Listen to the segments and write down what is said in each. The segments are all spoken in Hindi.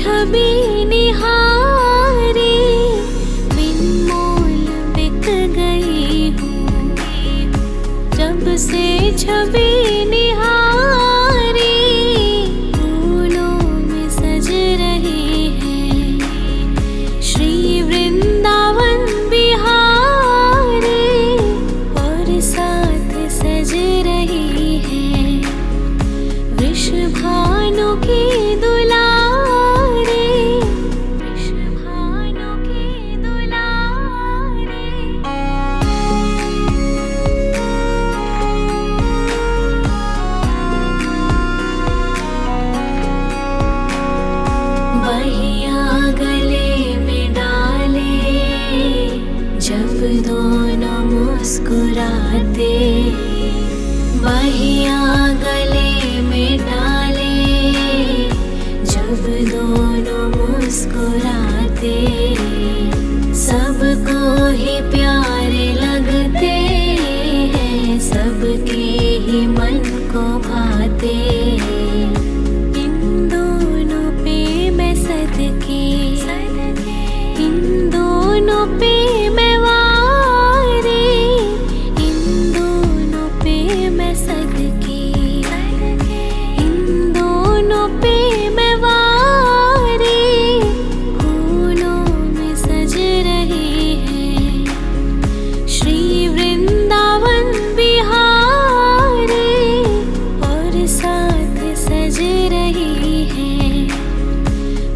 छवि निहारी, बिन मोल बिक गई हूँ। जब से छवि निहारी, फूलों में सज रही है श्री वृंदावन बिहारी, और साथ सज रही है वृषभानु की दुलारी, वृषभानु की दुलारी। बहिया गले में डाले, जब दोनों मुस्कुराते, बहिया गले में डाले, जब दोनों मुस्कुराते, सबको ही प्यारे लगते हैं, सबके ही मन को भाते। इन दोनों पे मैं सदके, इन दोनों पे मैं वारे, इन दोनों पे मैं सदके, इन दोनों पे मैं वारे, फूलों में सज रही है श्री वृंदावन बिहारी, और साथ सज रही है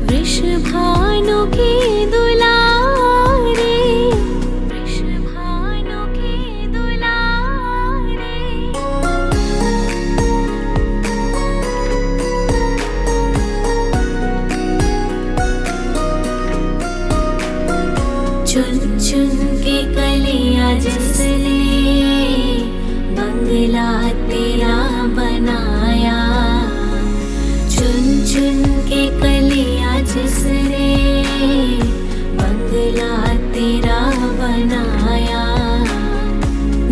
वृषभानु की दुलारी, वृषभानु की दुलारी। चुन चुन के कलियां जिसने बंगला तेरा बनाया, चुन चुन के कलियां जिसने बंगला तेरा बनाया,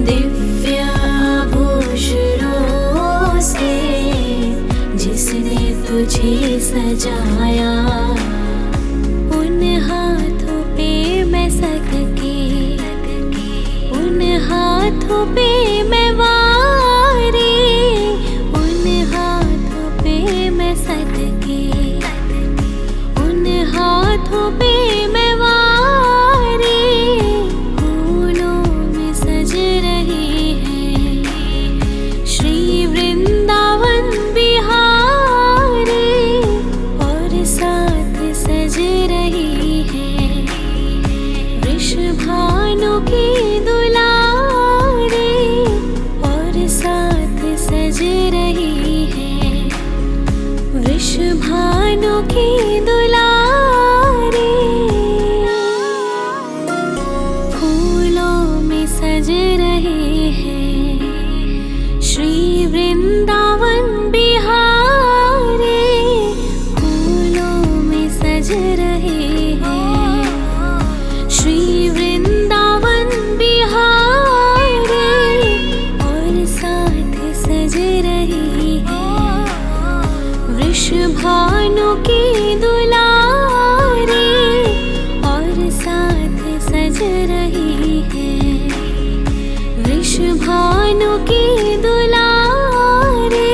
दिव्य आभूषणों से जिसने तुझे सजाया, उन हाथों पे मैं सदके, उन हाथों पे मैं वारे, उन हाथों पे मैं सदके, उन हाथों पे मैं वारे, फूलों में सज रही है श्री वृंदावन बिहारी, और साथ सज रही है वृषभानु की दुलारी, और साथ सज रही है वृषभानु की दुलारी, फूलों में सज रहे हैं श्री वृंदावन बिहारी, फूलों में सज रहे हैं श्री वृंदावन बिहारी, और साथ सज रही है वृषभानु की दुलारी, और साथ सज रही है वृषभानु की दुलारी।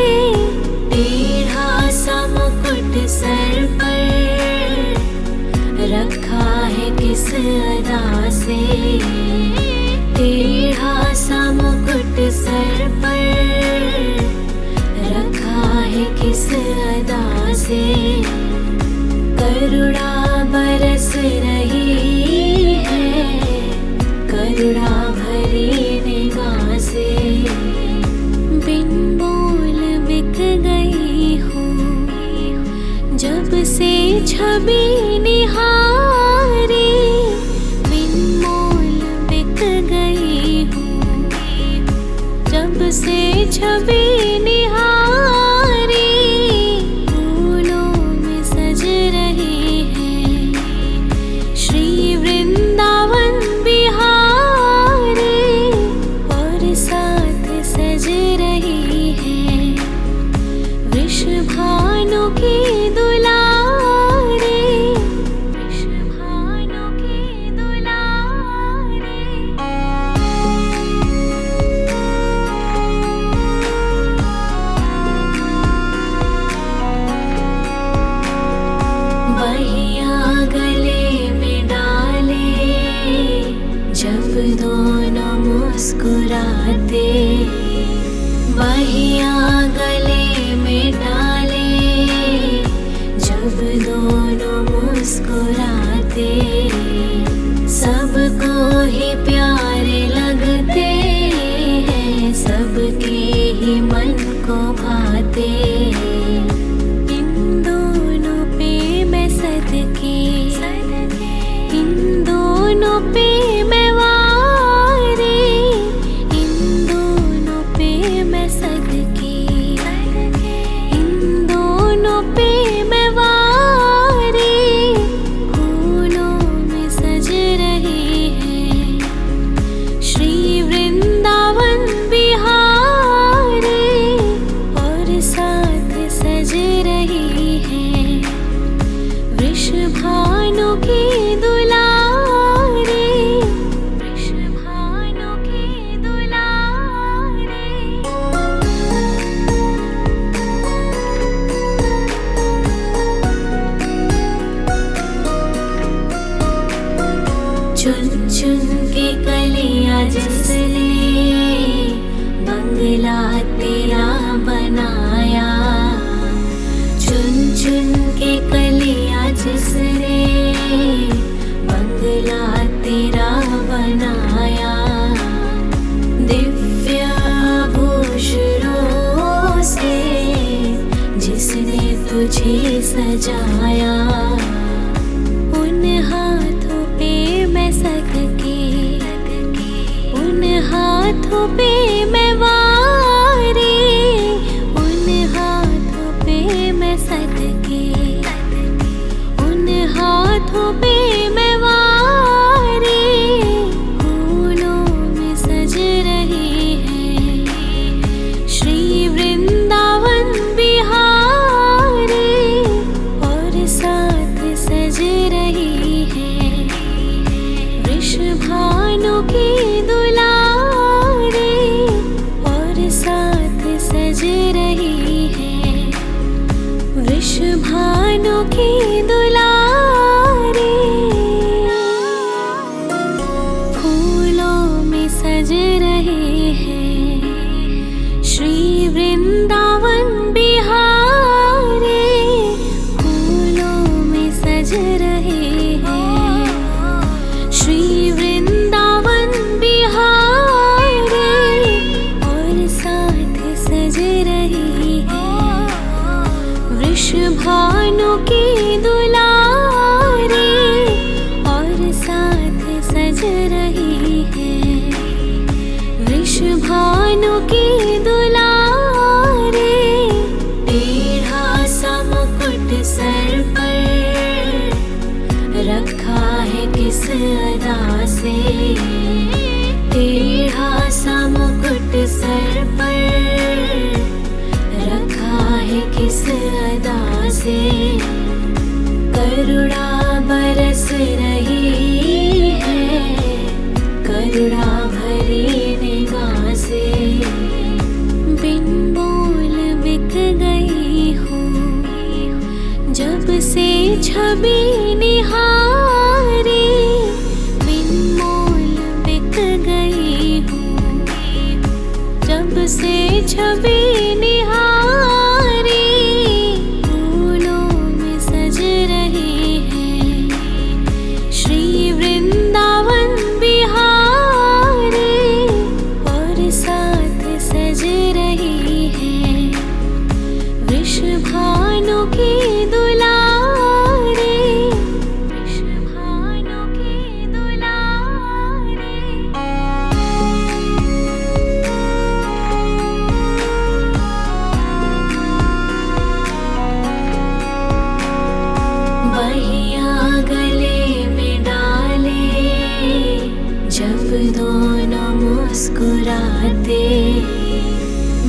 टेढ़ा सा मुकुट सर पर रखा है किस अदा से, टेढ़ा सा मुकुट सर पर रखा है किस अदा से, करुणा बरस रही है करुणा भरी निगाह से, बिन बोल बिक गई हूँ। जब से छवि निहारी, बिन मोल बिक गई हूँ। जब से छवि निहारी, फूलों में सज रही है श्री वृंदावन बिहारी, और साथ सज रही है वृषभानु की दुलारी। बुलाते, इन दोनों पे मैं सदके, इन दोनों पे मैं वारे, इन दोनों पे मैं सदके, इन दोनों पे मैं वारे, फूलों में सज रहे हैं श्री वृंदावन बिहारी, और साथ सज रही है वृषभानु की दुलारी, वृषभानु की दुलारी। चुन चुन के कलियां जिसने बंगला तेरा बनाया, चुन चुन के कलियां जिसने बंगला तेरा बनाया, दिव्य आभूषणों से जिसने तुझे सजाया, उन हाथों पे मैं सदके, उन हाथों पे मैं वारी, उन हाथों पे मैं सदके, उन हाथों पे मैं वारी, फूलों में सज रही है श्री वृंदावन बिहारी, और साथ सज रही है वृषभानु की दुलारी, और साथ सज रही है वृषभानु की दुलारी, फूलों में सज रहे हैं श्री वृंदावन बिहारी, फूलों में सज रहे हैं श्री वृंदावन बिहारी, और साथ सज रही है वृषभानु की दुलारी, और साथ सज रही है वृषभानु की दुलारी। टेढ़ा सा मुकुट सर पर रखा है किस अदा से, टेढ़ा सा मुकुट सर पर रखा है किस अदा से, करुणा बरस रही है करुणा भरी निगाह से, बिन बोल बिक गई हूँ जब से छवि निहारी, बिन मोल बिक गई हूँ जब से छवि निहारी, फूलों में सज रही है श्री वृंदावन बिहारी, और साथ सज रही है वृषभानु की दुलारी, वृषभानु की दुलारी। बहिया गले में डाले जब दोनों मुस्कुराते,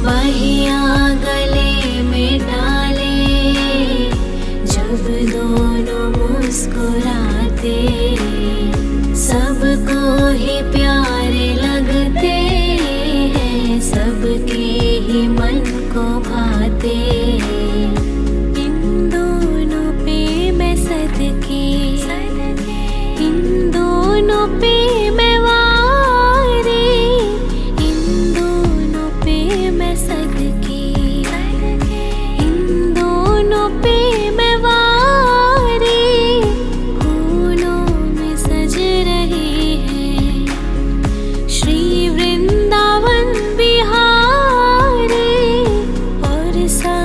बहिया गले में डाले जब दोनों मुस्कुराते, सबको ही प्यारे लगते हैं, सबके ही मन को भाते, इन दोनों पे मैं सदके, इन दोनों पे मैं वारे, इन दोनों पे मैं सदके, इन दोनों पे मैं वारे, फूलों में सज रहे हैं श्री वृंदावन बिहारी, और सा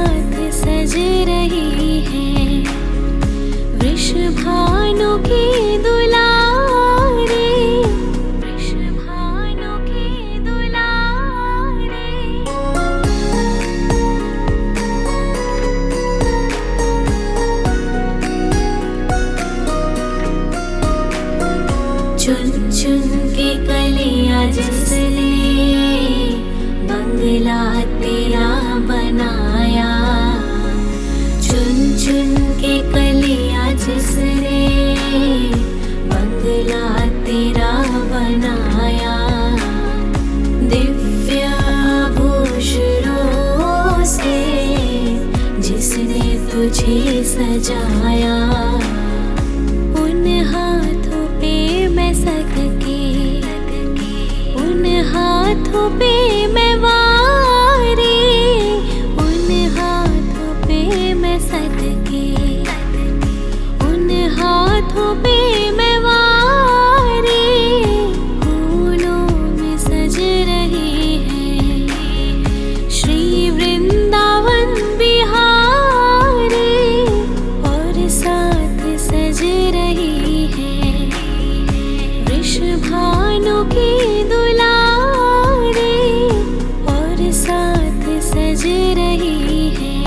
सजाया। उन हाथों पे मैं सदके, उन हाथों पे मैं वारी, उन हाथों पे मैं सदके, उन हाथों पे मैं वारी। फूलों में सज रही है श्री वृंदावन बिहारी, और साथ सज रही है वृषभानु की दुलारी, और साथ सज रही है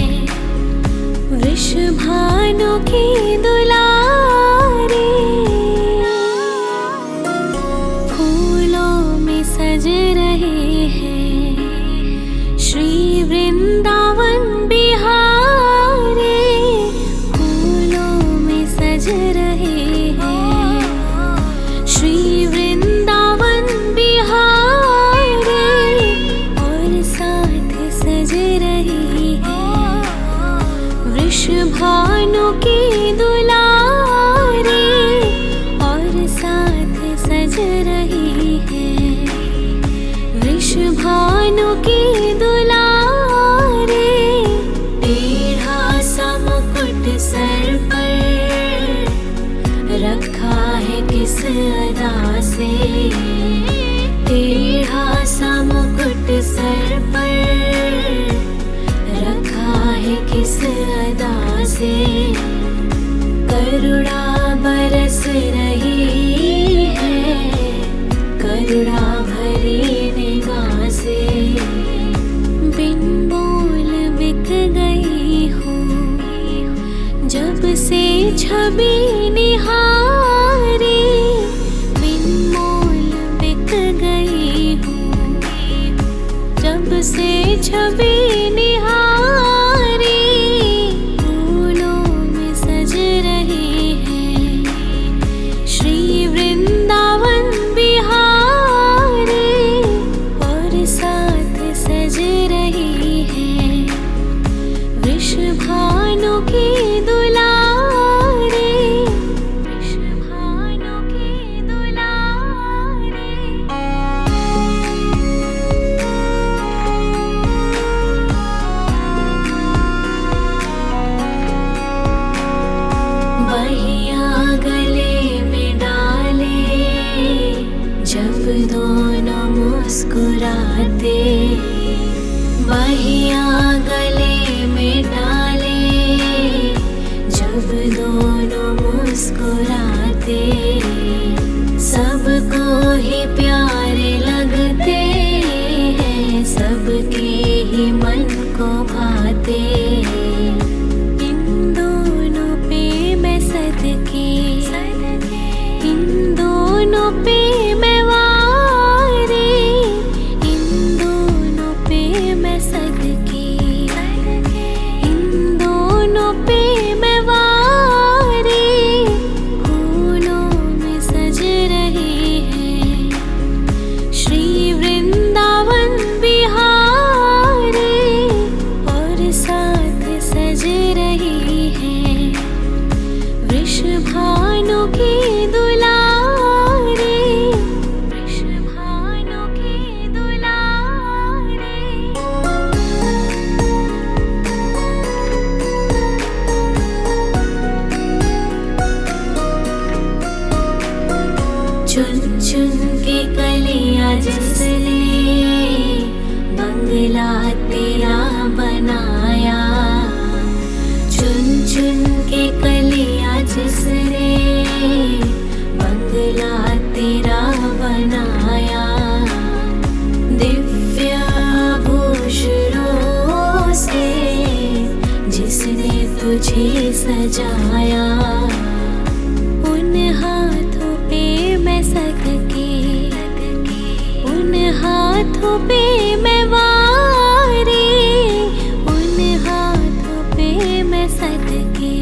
वृषभानु की दुलारी। फूलों में सज रहे हैं श्री वृंदावन बिहारी, फूलों में सज रहे हैं श्री वृंदावन बिहारी, और साथ सज रही है वृषभानु की दुलारी, और साथ सज रही है वृषभानु की दुलारी। टेढ़ा सा मुकुट सर पर रखा है किस अदा से, टेढ़ा सा मुकुट सर पर रखा है किस अदा से। करुणा बरस रही है करुणा भरी निगाह से, बिन बोल बिक गई हूँ जब से छवि निहारी, बिन बोल बिक गई हूँ जब से छवि निहारी। फूलों में सज रही है श्री वृंदावन बिहारी, और साथ सज रही है वृषभानु की दुलारी, वृषभानु की दुलारी। बहिया गले में डाले जब दोनों मुस्कुराते, बहिया गले में डाले जब दोनों मुस्कुराते, सबको ही प्यारे लगते हैं सबके ही मन को भाते। इन दोनों पे मैं सदके, इन दोनों पे मैं वारी, इन दोनों पे मैं सदके, इन दोनों पे मैं वारी। फूलों में सज रही है श्री वृंदावन बिहारी, और साथ सज रही है वृषभानु की दुलारी, वृषभानु की दुलारी। चुन चुन के कलियां जिसने बंगला तेरा बनाया, चुन चुन के कलियां जिसने बंगला तेरा बनाया। दिव्य आभूषणों से जिसने तुझे सजाया, उन हाथों पे मैं सदके, उन हाथों पे मैं वारी, उन हाथों पे मैं सदके,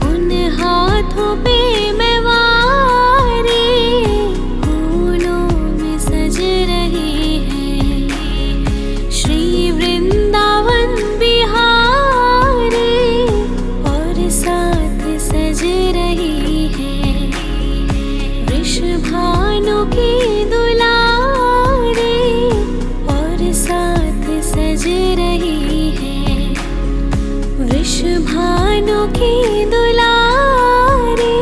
उन हाथों पे मैं वारी। फूलों में सज रही है श्री वृंदावन बिहारी, सज रही है। वृषभानु की दुलारी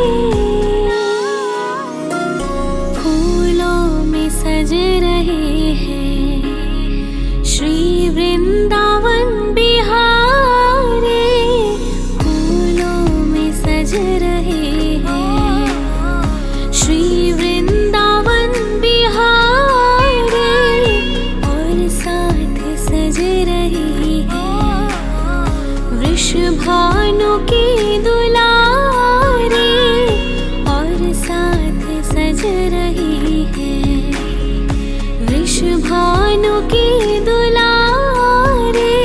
फूलों में सज रहे हैं। श्री वृंदावन बिहारी फूलों में सज रहे हैं। श्री वृंदावन बिहारी और साथ सज रही है। वृषभानु की दुलारी और साथ सज रही है। वृषभानु की दुलारी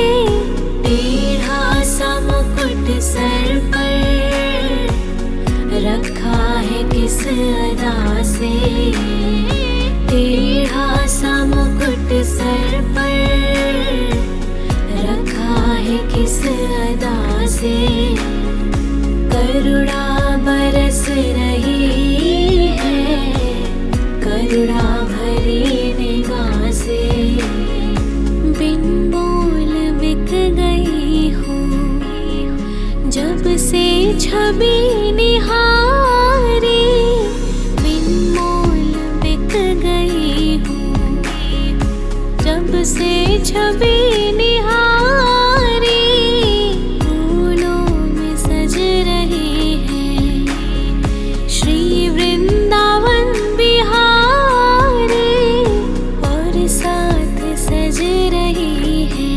टेढ़ा सा मुकुट सर पर रखा है किस अदा से। टेढ़ा सा मुकुट सर पर रखा है किस अदा से। करुणा बरस रही है करुणा भरी निगाह से। बिन बोल बिक गई हूँ जब से छवि निहारी। बिन बोल बिक गई हूँ जब से छवि निहारी। फूलों में सज रही है। श्री वृंदावन बिहारी और साथ सज रही है।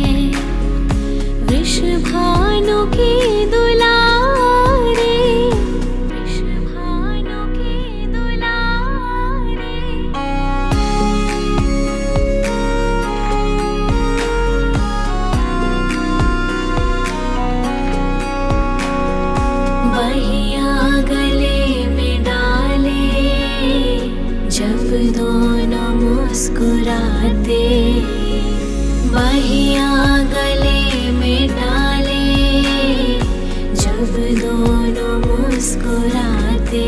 वृषभानु की दुलारी वृषभानु की दुलारी। बहिया गले में डाले जब दोनों मुस्कुराते। बहिया गले में डाले जब दोनों मुस्कुराते।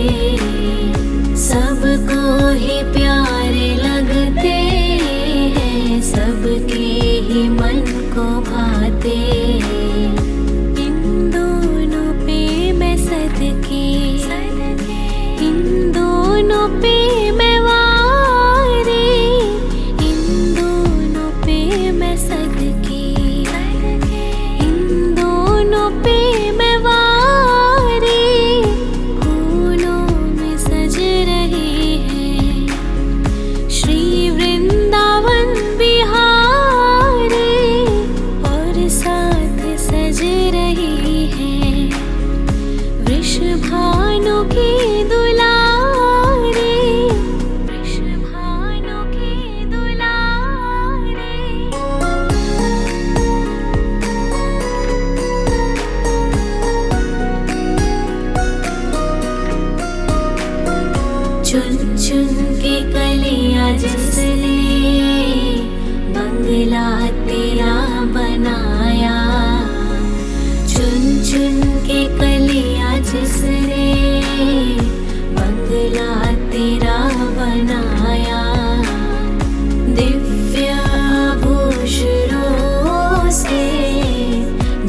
सबको ही प्यारे लगते हैं सबके ही मन को भाते। इन दोनों पे मैं सदके इन दोनों पे मैं वारे। इन दोनों पे मैं सदके इन दोनों पे मैं वारे। फूलों में सज रहे हैं। श्री वृंदावन बिहारी और साथ सज रही है। वृषभानु की दुलारी वृषभानु की दुलारी। चुन चुन के कलियां जिसने बंगला तेरा बनाया। चुन चुन के कलियां जिसने बंगला तेरा बनाया। दिव्य आभूषणों से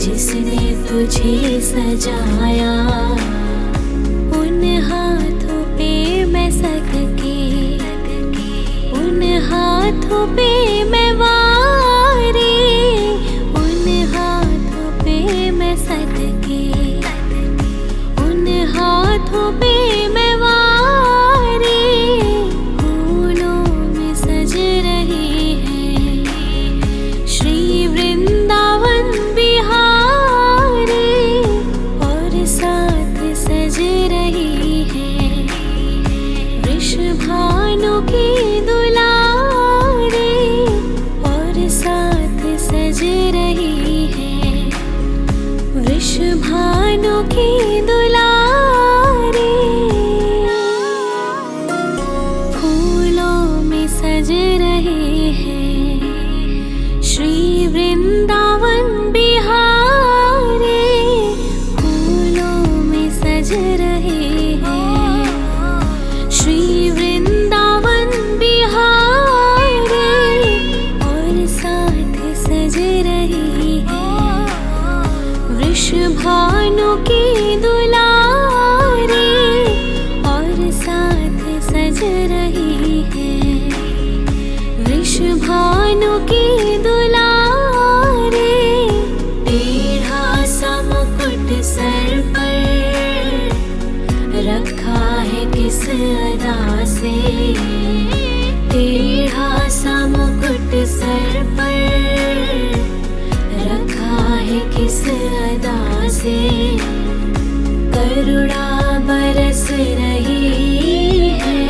जिसने तुझे सजाया। उन हाथों पे मैं सदके उन हाथों पे मैं वारे। उन हाथों पे मैं सदके उन हाथों पे मैं वारे। फूलों में सज रही है। श्री वृंदावन बिहारी और साथ सज रही है। वृषभानु की दुलारी और साथ सज रही है। वृषभानु की दुलारी फूलों में सज रहे हैं। श्री वृंदावन बिहारी फूलों में सज रहे हैं। श्री वृंदावन बिहारी और साथ सज वृषभानु की दुलारी और साथ सज रही है। वृषभानु की दुलारी टेढ़ा सा मुकुट सर पर रखा है किस अदा से। टेढ़ा सा मुकुट सर पर रखा है किस अदा से। करुणा बरस रही है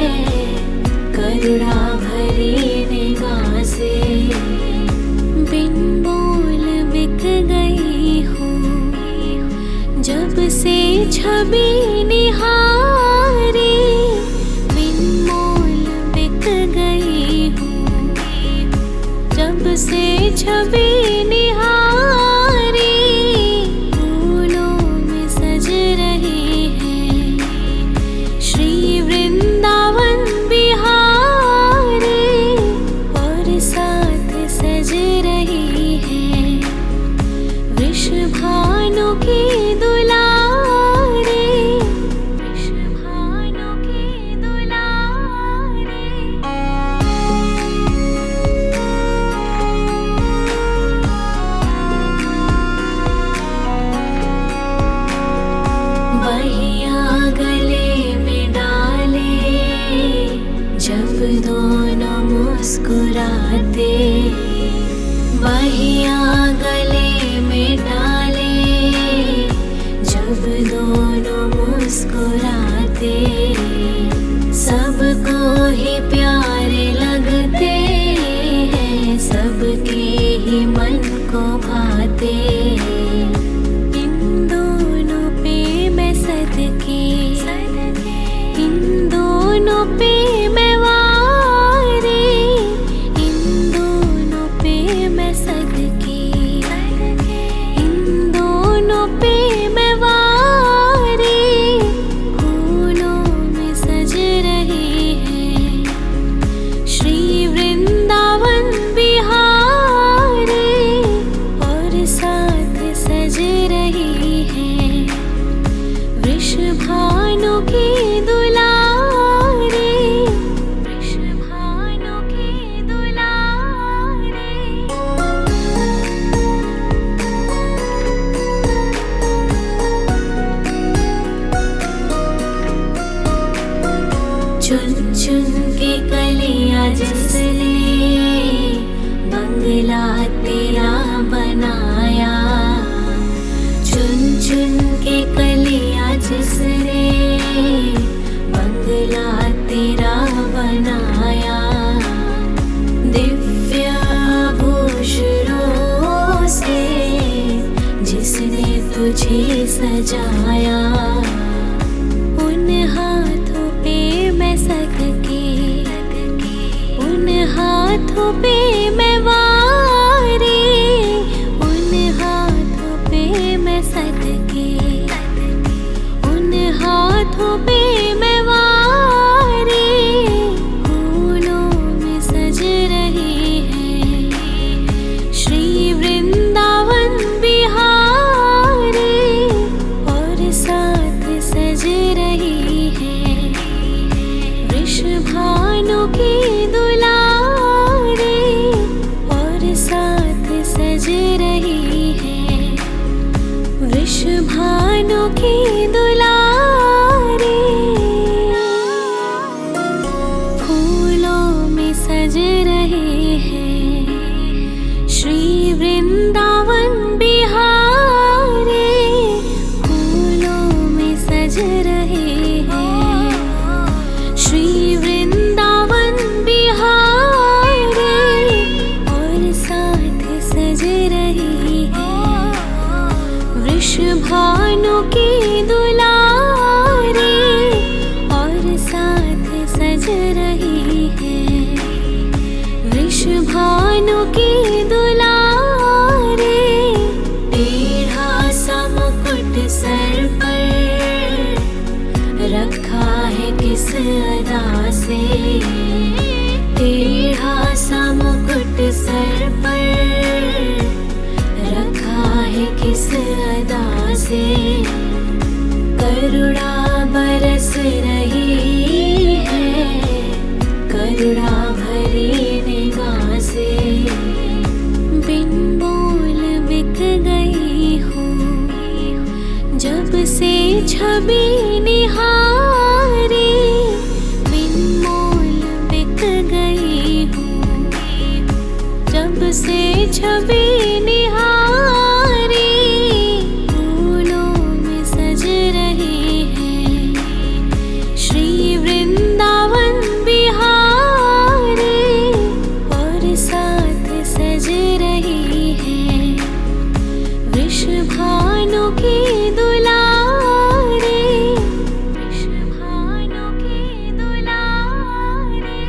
करुणा भरी निगाह से। बिन बोल बिक गई हूँ जब से छवि निहारी। बिन मोल बिक गई हूँ जब से छवि निहारी। फूलों में सज रही है श्री वृंदावन बिहारी और साथ सज रही है वृषभानु की दुलारी। वृषभानु की दुलारी। बहिया गले में डाले जब दोनों मुस्कुराते। बहिया गले में डाले जब दोनों मुस्कुराते। सबको ही प्यारे लगते हैं सबके ही मन को भाते। इन दोनों पे मैं सदके इन दोनों पे मैं वारी। इन दोनों पे मैं सदके इन दोनों पे मैं वारी। फूलों में सज रही है श्री वृंदावन बिहारी और साथ सज रही है वृषभानु की दुलारी। वृषभानु की दुलारी। चुन चुन के कलियां जिसने बंगला तेरा बनाया। चुन चुन के कलियां जिसने बंगला तेरा बनाया। दिव्य आभूषणों से जिसने तुझे सजाया। उन हाथों पे मैं सदके उन हाथों पे मैं वारी। उन हाथों पे मैं सदके उन हाथों पे मैं वारी। फूलों में सज रही है श्री वृंदावन बिहारी और साथ सज रही है वृषभानु की दुलारी और साथ सज रही है वृषभानु की दुलारी। फूलों में सज रहे हैं श्री वृंदावन बिहारी। फूलों में सज रहे हैं श्री वृंदावन बिहारी और साथ सज रही है वृषभानु की दुलारी और साथ सज रही है वृषभानु की दुलारी। टेढ़ा सा मुकुट सर पर रखा है किस अदा से। टेढ़ा सा मुकुट सर पर रखा है किस अदा करुणा बरस रही है, करुणा भरी निगाह से। बिन बोल बिक गई हूँ जब से छवि निहारी, बिन मोल बिक गई हूँ जब से छवि निहारी। फूलों में सज रही है श्री वृंदावन बिहारी, और साथ सज रही है वृषभानु की दुलारी, वृषभानु की दुलारी।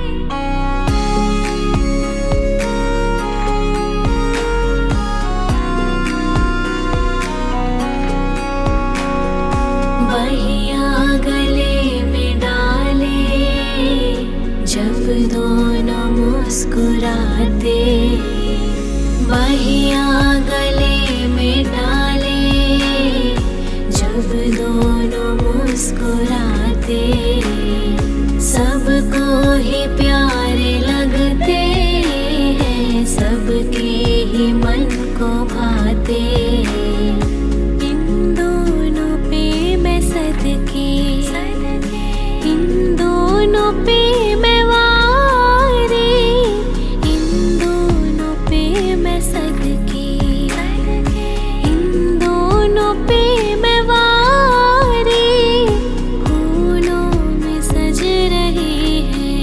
बहिया गले में डाले जब दोनों मुस्कुराते, बहिया गले में डाले जब दोनों मुस्कुराते। सबको ही प्यारे लगते हैं, सबके ही मन को भाते। इन दोनों पे मैं सदके, इन दोनों पे मैं वारी, इन दोनों पे मैं सदके, इन दोनों पे मैं वारी। फूलों में सज रही है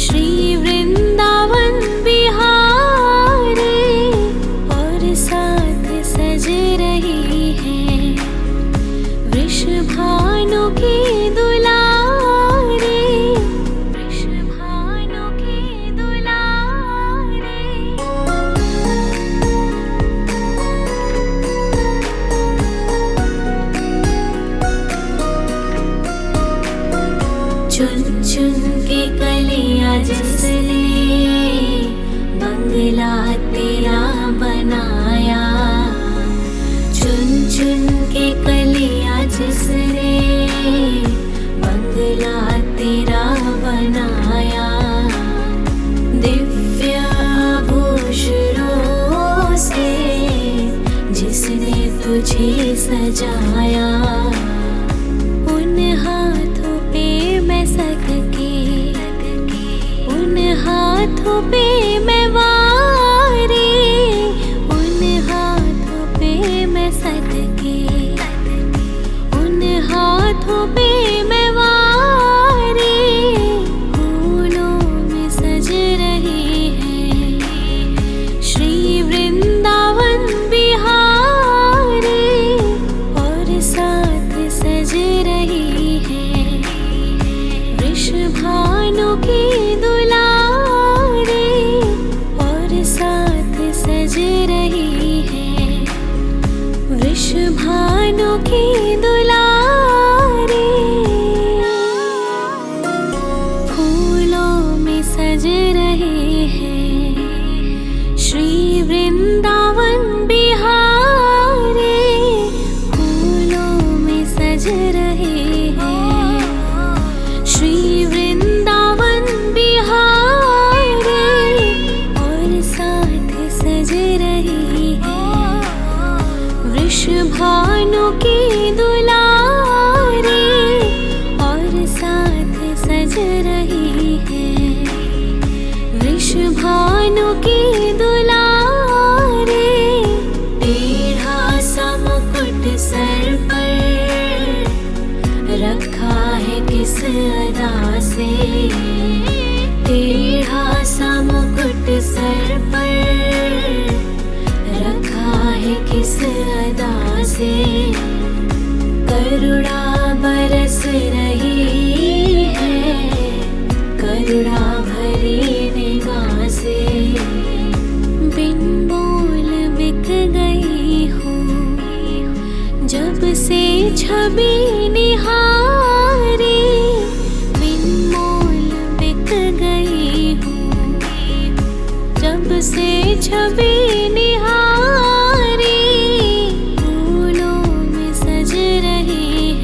श्री वृंदावन बिहारी, और साथ सज रही है वृषभानु की दुलारी, वृषभानु की दुलारी। चुन चुन के कलियां जिसने बंगला तेरा बनाया, चुन चुन के कलियां जिसने बंगला तेरा बनाया। दिव्य आभूषणों से जिसने तुझे सजाया, उन हाथों पे मैं सदके, उन हाथों पे मैं वारी, उन हाथों पे मैं सदके, उन हाथों पे मैं वारी। फूलों में सज रही है श्री वृंदावन बिहारी, और साथ सज रही है वृषभानु की दुलारी, और साथ सज रही है वृषभानु की दुलारी। फूलों में सज रहे हैं श्री वृंदावन बिहारी, फूलों में सज रहे हैं श्री वृंदावन बिहारी, और साथ सज रही है वृषभानु की दुलारी, और साथ सज रही है वृषभानु की दुलारी। टेढ़ा सा मुकुट सर पर रखा है किस अदा से, टेढ़ा सा मुकुट सर पर रखा है किस अदा से। करुणा बरस रही है, करुणा भरी निगाह से। बिन बोल बिक गई हूँ जब से छवि निहारी, बिन मोल बिक गई हूँ जब से छवि निहारी। फूलों में सज रही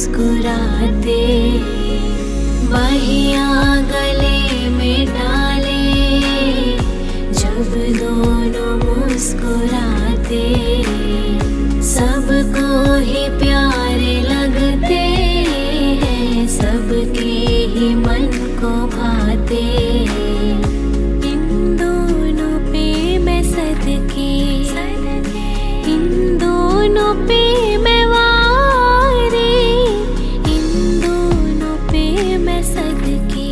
मुस्कुराते, बहियां गले में डाले जब दोनों मुस्कुराते, सबको ही प्यारे लगते हैं, सबके ही मन को भाते। इन दोनों पे मैं सदके, इन दोनों पे मैं वारे, इन दोनों पे मैं सदके,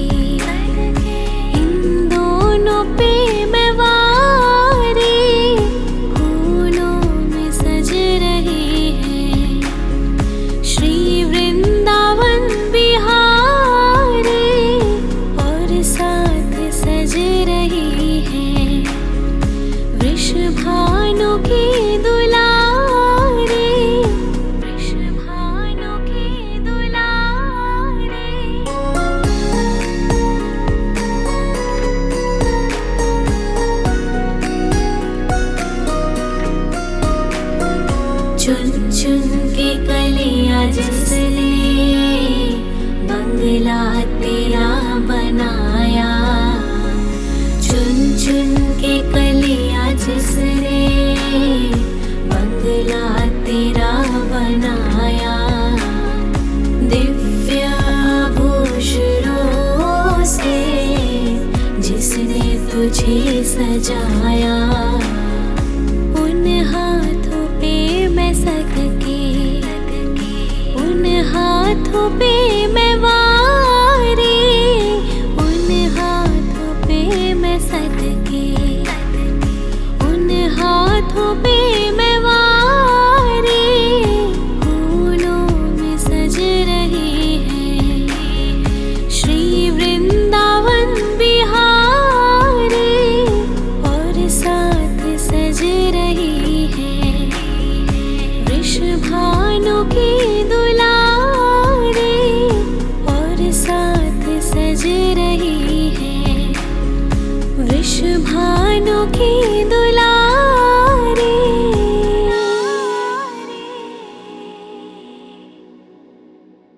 इन दोनों पे मैं वारे। फूलों में सज रहे हैं श्री वृंदावन बिहारी, और साथ सज रही है वृषभानु की दुलारी, वृषभानु की दुलारी। चुन चुन के कलियां जिसने बंगला तेरा बनाया, चुन चुन के कलियां जिसने बंगला तेरा बनाया, दिव्य आभूषणों से जिसने तुझे सजाया, उन हाथों पे मैं सदके, उन हाथों पे मैं वारी, उन हाथों पे मैं सदके, उन हाथों पे मैं वारी। फूलों में सज रही है श्री वृंदावन बिहारी, और साथ सज रही है वृषभानु की दुलारी, और साथ सज रही है वृषभानु की दुलारी।